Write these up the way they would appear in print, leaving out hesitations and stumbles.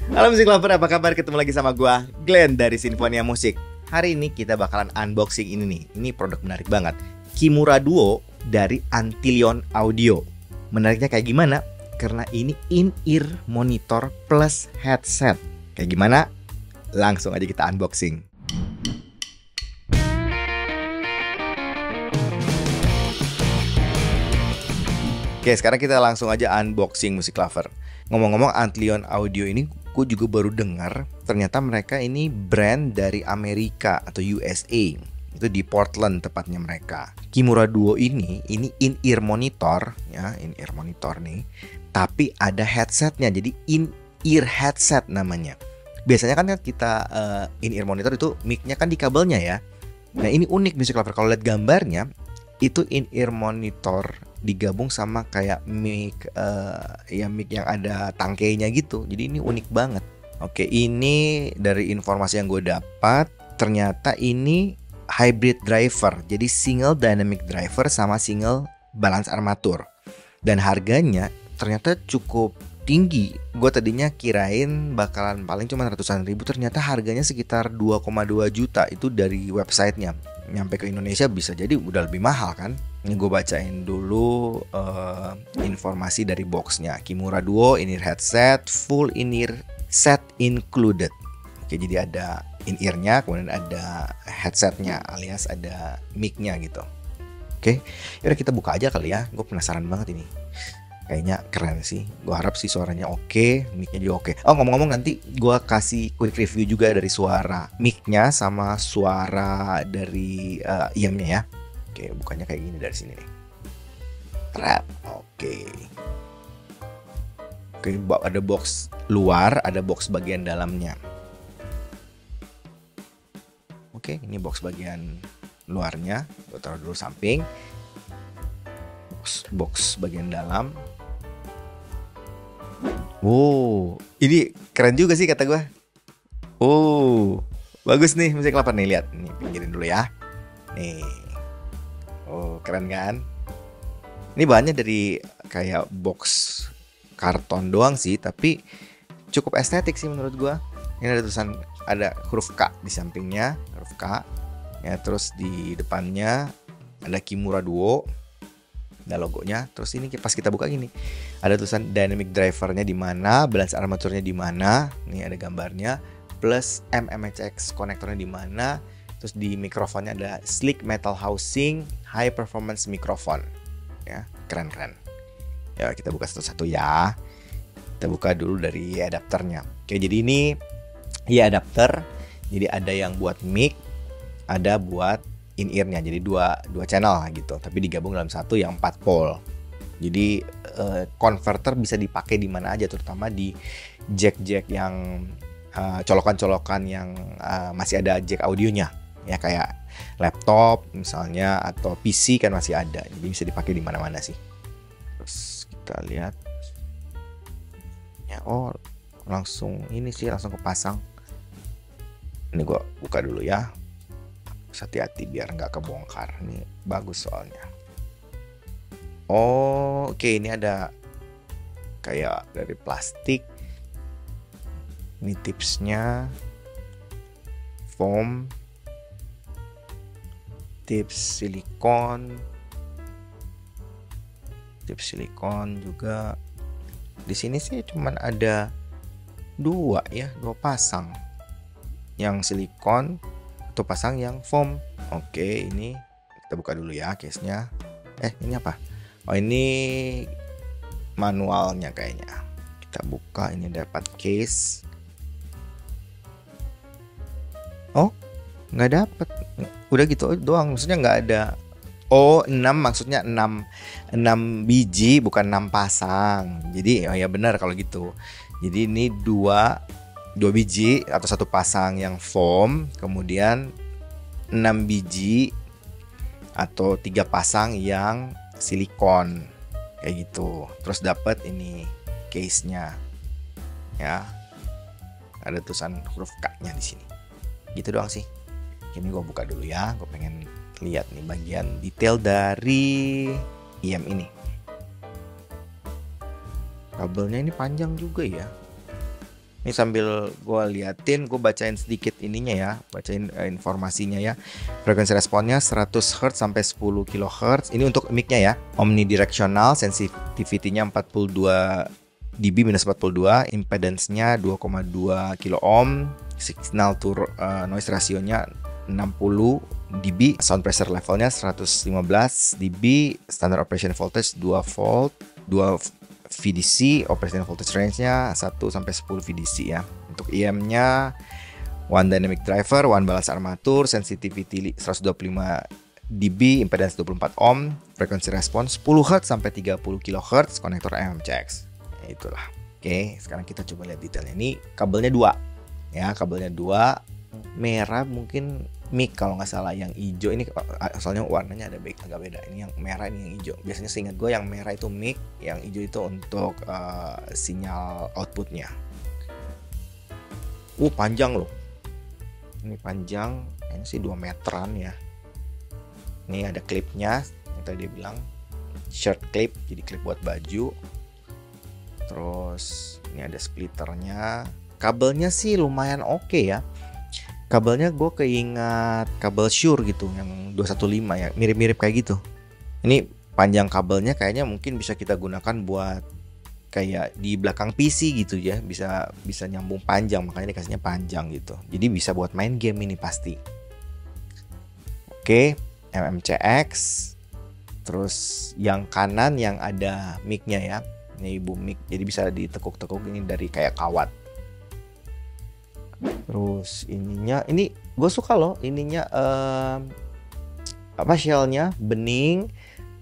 Halo musik lover, apa kabar? Ketemu lagi sama gua, Glenn dari Sinfonia Musik. Hari ini kita bakalan unboxing ini nih. Ini produk menarik banget. Kimura Duo dari Antlion Audio. Menariknya kayak gimana? Karena ini in-ear monitor plus headset. Kayak gimana? Langsung aja kita unboxing. Oke, sekarang kita langsung aja unboxing musik lover. Ngomong-ngomong, Antlion Audio ini gue juga baru dengar. Ternyata mereka ini brand dari Amerika atau USA. Itu di Portland tepatnya mereka. Kimura Duo ini in-ear monitor, ya, in-ear monitor nih. Tapi ada headsetnya, jadi in-ear headset namanya. Biasanya kan kita in-ear monitor itu mic-nya kan di kabelnya ya. Nah ini unik musik lover, kalau lihat gambarnya itu in-ear monitor digabung sama kayak mic mic yang ada tangkainya gitu. Jadi ini unik banget. Oke, ini dari informasi yang gue dapat, ternyata ini hybrid driver. Jadi single dynamic driver sama single balance armatur. Dan harganya ternyata cukup tinggi. Gue tadinya kirain bakalan paling cuma ratusan ribu, ternyata harganya sekitar 2,2 juta itu dari websitenya. Nyampe ke Indonesia bisa jadi udah lebih mahal kan. Ini gue bacain dulu informasi dari boxnya. Kimura Duo in-ear headset, full in-ear set included. Oke, jadi ada in-ear-nya, kemudian ada headsetnya alias ada mic-nya gitu. Oke, yaudah kita buka aja kali ya. Gue penasaran banget ini. Kayaknya keren sih. Gue harap sih suaranya oke, mic-nya juga oke. Oh, ngomong-ngomong, nanti gue kasih quick review juga dari suara mic-nya sama suara dari IEM-nya ya. Oke, bukannya kayak gini dari sini nih. Trap. Oke. Oke, ada box luar, ada box bagian dalamnya. Oke, ini box bagian luarnya. Gue taruh dulu samping. Box bagian dalam. Wow, ini keren juga sih kata gue. Oh, bagus nih musik lover nih, lihat. Nih, pinggirin dulu ya. Nih. Oh, keren kan? Ini bahannya dari kayak box karton doang sih, tapi cukup estetik sih menurut gue. Ini ada tulisan, ada huruf K di sampingnya, huruf K. Ya, terus di depannya ada Kimura Duo. Ada logonya. Terus ini pas kita buka gini, ada tulisan dynamic drivernya di mana, balance armaturnya di mana. Nih ada gambarnya. Plus MMHX konektornya di mana. Terus di mikrofonnya ada sleek metal housing, high performance microphone. Ya, keren-keren. Ya, kita buka satu-satu ya. Kita buka dulu dari adapternya. Oke, jadi ini ya adapter. Jadi ada yang buat mic, ada buat in-ear-nya. Jadi dua channel gitu, tapi digabung dalam satu yang 4 pole. Jadi converter bisa dipakai di mana aja, terutama di jack-jack yang colokan-colokan yang masih ada jack audionya. Ya kayak laptop misalnya atau PC kan masih ada. Jadi bisa dipakai di mana-mana sih. Terus kita lihat. Ya, oh, langsung ini sih langsung kepasang. Ini gua buka dulu ya. Hati-hati biar nggak kebongkar. Ini bagus soalnya. Oh, oke, ini ada kayak dari plastik. Ini tipsnya. Foam. Tips silikon. Tips silikon juga. Di sini sih cuman ada dua pasang. Yang silikon, satu pasang yang foam. Oke, ini kita buka dulu ya case-nya. Ini apa? Oh, ini manualnya kayaknya. Kita buka, ini dapat case. Oh, nggak dapet. Udah gitu doang, maksudnya nggak ada. Oh, 6 maksudnya 6 biji bukan 6 pasang. Jadi oh ya benar kalau gitu. Jadi ini 2 biji atau satu pasang yang foam, kemudian 6 biji atau 3 pasang yang silikon kayak gitu. Terus dapat ini case-nya. Ya. Ada tulisan huruf K-nya di sini. Gitu doang sih. Ini gue buka dulu ya. Gue pengen lihat nih bagian detail dari IEM ini. Kabelnya ini panjang juga ya. Ini sambil gue liatin, gue bacain sedikit ininya ya, bacain informasinya ya. Frekuensi responnya 100 Hz sampai 10 kHz. Ini untuk mic-nya ya. Omnidirectional, sensitivity-nya 42 dB minus 42, impedance-nya 2,2 kilo ohm, signal to noise ratio-nya 60 dB, sound pressure levelnya 115 dB, standard operation voltage 2 volt, 2 VDC, operation voltage range-nya 1 sampai 10 VDC ya. Untuk IM-nya one dynamic driver, one balance armatur, sensitivity 125 dB, impedance 24 ohm, frekuensi respon 10 Hz sampai 30 kHz, konektor MMCX. Ya, itulah. Oke, sekarang kita coba lihat detailnya. Ini kabelnya 2. Ya, kabelnya 2. Merah mungkin mic kalau nggak salah, yang hijau ini asalnya warnanya agak beda. Ini yang merah, ini yang hijau. Biasanya seingat gue yang merah itu mic, yang hijau itu untuk sinyal outputnya. Panjang loh. Ini panjang, ini sih 2 meteran ya. Ini ada klipnya, yang tadi dia bilang shirt clip, jadi klip buat baju. Terus ini ada splitternya. Kabelnya sih lumayan oke ya. Kabelnya gue keingat kabel Shure gitu, yang 215 ya, mirip-mirip kayak gitu. Ini panjang kabelnya kayaknya mungkin bisa kita gunakan buat kayak di belakang PC gitu ya, bisa nyambung panjang, makanya dikasihnya panjang gitu. Jadi bisa buat main game ini pasti. Oke, MMCX. Terus yang kanan yang ada mic-nya ya. Ini ibu mic, jadi bisa ditekuk-tekuk, ini dari kayak kawat. Terus ininya, ini gue suka loh ininya, shellnya bening,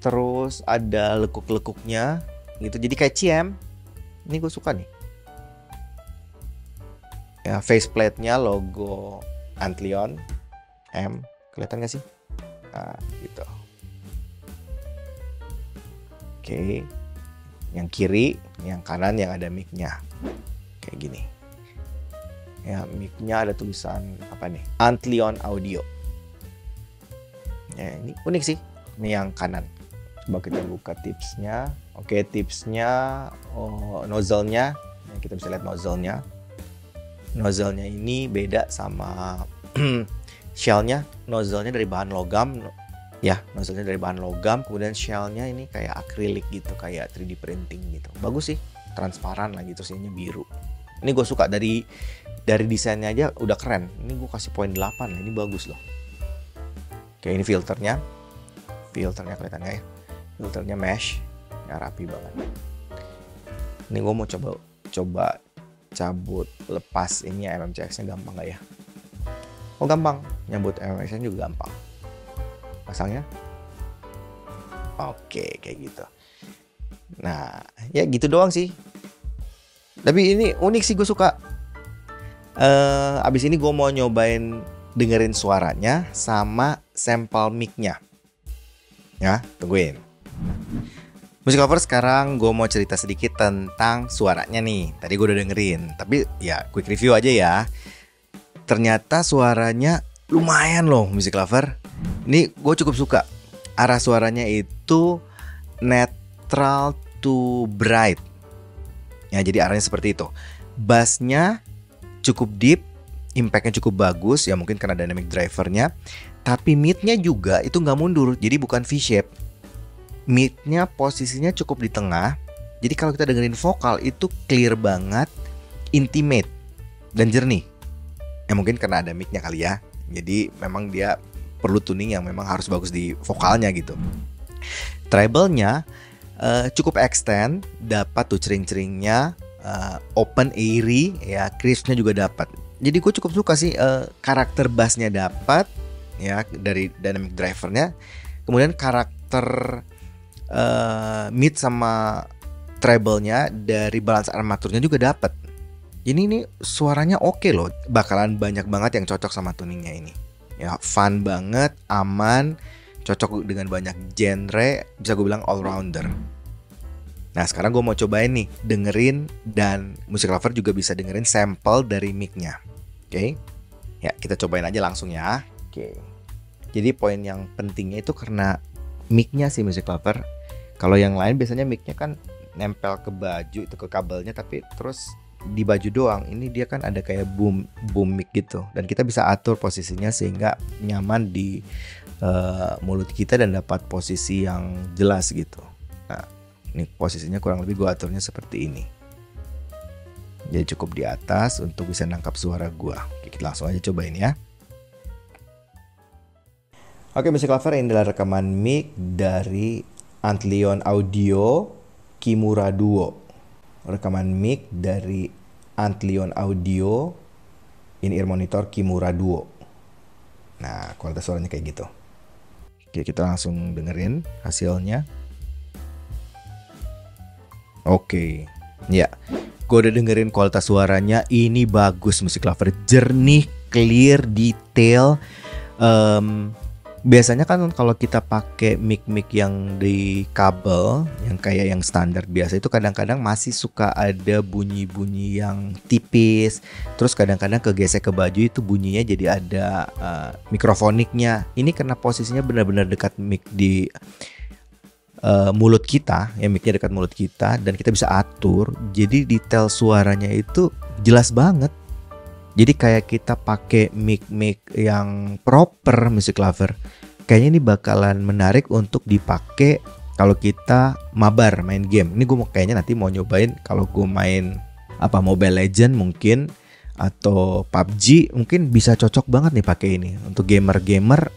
terus ada lekuk-lekuknya gitu, jadi kayak CM. Ini gue suka nih ya. Faceplate-nya logo Antlion M, kelihatan gak sih? Nah, gitu. Oke, yang kiri, yang kanan yang ada mic-nya kayak gini. Ya, mic-nya ada tulisan apa nih? Antlion Audio. Ya, ini unik sih. Ini yang kanan. Coba kita buka tipsnya. Oke, tipsnya, nozzle-nya. Ya, kita bisa lihat nozzle-nya. Nozzle-nya ini beda sama shell-nya. Nozzle-nya dari bahan logam. Ya, nozzle-nya dari bahan logam. Kemudian shell-nya ini kayak akrilik gitu, kayak 3D printing gitu. Bagus sih, transparan lagi, terus ini biru. Ini gue suka dari desainnya aja udah keren. Ini gue kasih poin 8 lah, ini bagus loh. Oke, ini filternya kelihatan ya. Filternya mesh, ya, rapi banget. Ini gue mau coba cabut lepas ini MMCX-nya, gampang gak ya? Oh, gampang, nyambut MMCX-nya juga gampang. Pasangnya oke, kayak gitu. Nah, ya gitu doang sih. Tapi ini unik sih, gue suka. Abis ini gue mau nyobain dengerin suaranya sama sampel mic-nya. Ya, tungguin. Music Lover, sekarang gue mau cerita sedikit tentang suaranya nih. Tadi gue udah dengerin, tapi ya quick review aja ya. Ternyata suaranya lumayan loh, Music Lover. Ini gue cukup suka. Arah suaranya itu netral to bright. Ya, jadi arahnya seperti itu. Bassnya cukup deep, impactnya cukup bagus, ya mungkin karena dynamic drivernya. Tapi mid-nya juga itu nggak mundur, jadi bukan V-shape. Mid-nya posisinya cukup di tengah. Jadi kalau kita dengerin vokal itu clear banget, intimate, dan jernih. Ya mungkin karena ada mic-nya kali ya. Jadi memang dia perlu tuning yang memang harus bagus di vokalnya gitu. Treble-nya cukup extend, dapat tuh cering-ceringnya, open airy, ya crispnya juga dapat. Jadi gue cukup suka sih, karakter bassnya dapat, ya dari dynamic drivernya. Kemudian karakter mid sama treble-nya dari balance armaturnya juga dapat. Jadi ini suaranya oke loh, bakalan banyak banget yang cocok sama tuningnya ini. Ya fun banget, aman, cocok dengan banyak genre, bisa gue bilang all rounder. Nah sekarang gue mau cobain nih, dengerin, dan Music Lover juga bisa dengerin sampel dari mic-nya. Oke, ya kita cobain aja langsung ya. Oke, jadi poin yang pentingnya itu karena mic-nya sih Music Lover. Kalau yang lain biasanya mic-nya kan nempel ke baju itu, ke kabelnya, tapi terus di baju doang, ini dia kan ada kayak boom mic gitu, dan kita bisa atur posisinya sehingga nyaman di mulut kita dan dapat posisi yang jelas gitu. Nah, ini posisinya kurang lebih gue aturnya seperti ini. Jadi cukup di atas untuk bisa nangkap suara gue. Oke, kita langsung aja cobain ya. Oke, Music Lover, ini adalah rekaman mic dari Antlion Audio Kimura Duo. Rekaman mic dari Antlion Audio in-ear monitor Kimura Duo. Nah, kualitas suaranya kayak gitu. Oke, kita langsung dengerin hasilnya. Oke, ya, gue udah dengerin kualitas suaranya. Ini bagus, Music Lover, jernih, clear, detail. Biasanya kan kalau kita pakai mic yang di kabel, yang kayak yang standar biasa itu kadang-kadang masih suka ada bunyi-bunyi yang tipis. Terus kadang-kadang kegesek ke baju itu bunyinya jadi ada mikrofoniknya. Ini karena posisinya benar-benar dekat mic di mulut kita, ya, micnya dekat mulut kita, dan kita bisa atur. Jadi detail suaranya itu jelas banget. Jadi kayak kita pakai mic yang proper, Music Lover. Kayaknya ini bakalan menarik untuk dipakai kalau kita mabar main game. Ini gue kayaknya nanti mau nyobain kalau gue main Mobile Legend mungkin, atau PUBG, mungkin bisa cocok banget nih pakai ini. Untuk gamer-gamer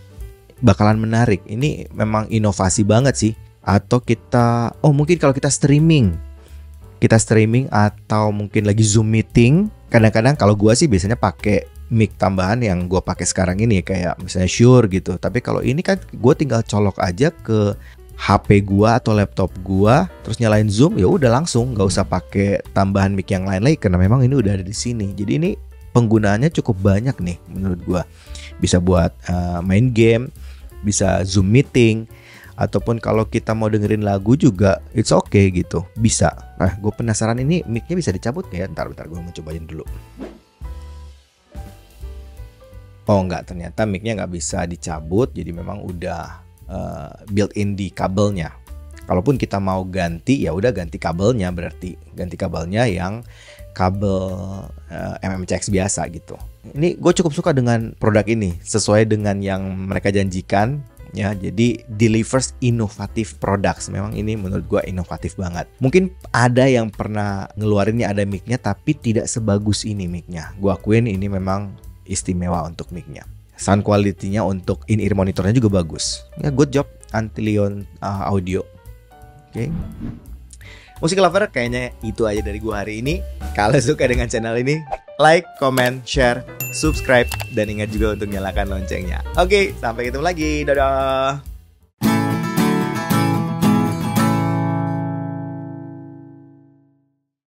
bakalan menarik. Ini memang inovasi banget sih. Atau kita, mungkin kalau kita streaming atau mungkin lagi Zoom meeting. Kadang-kadang kalau gue sih biasanya pakai mic tambahan yang gue pakai sekarang ini, kayak misalnya Shure gitu. Tapi kalau ini kan gue tinggal colok aja ke HP gue atau laptop gue, terus nyalain Zoom, ya udah langsung, nggak usah pakai tambahan mic yang lain lagi karena memang ini udah ada di sini. Jadi ini penggunaannya cukup banyak nih menurut gue. Bisa buat main game, bisa Zoom meeting, ataupun kalau kita mau dengerin lagu juga it's okay gitu, bisa. Nah, gue penasaran ini mic-nya bisa dicabut nggak ya? Bentar gue mau cobain dulu. Oh enggak, ternyata mic-nya nggak bisa dicabut. Jadi memang udah built-in di kabelnya. Kalaupun kita mau ganti, ya udah ganti kabelnya, berarti ganti kabelnya yang kabel MMCX biasa gitu. Ini gue cukup suka dengan produk ini, sesuai dengan yang mereka janjikan. Ya, jadi delivers inovatif products. Memang ini menurut gue inovatif banget. Mungkin ada yang pernah ngeluarinnya ada mic-nya, tapi tidak sebagus ini mic-nya. Gue akuin ini memang istimewa untuk mic-nya. Sound quality-nya untuk in-ear monitornya juga bagus. Ya, good job Antlion Audio. Oke. Music Lover, kayaknya itu aja dari gue hari ini. Kalau suka dengan channel ini, like, comment, share, subscribe, dan ingat juga untuk nyalakan loncengnya. Oke, sampai ketemu lagi. Dadah.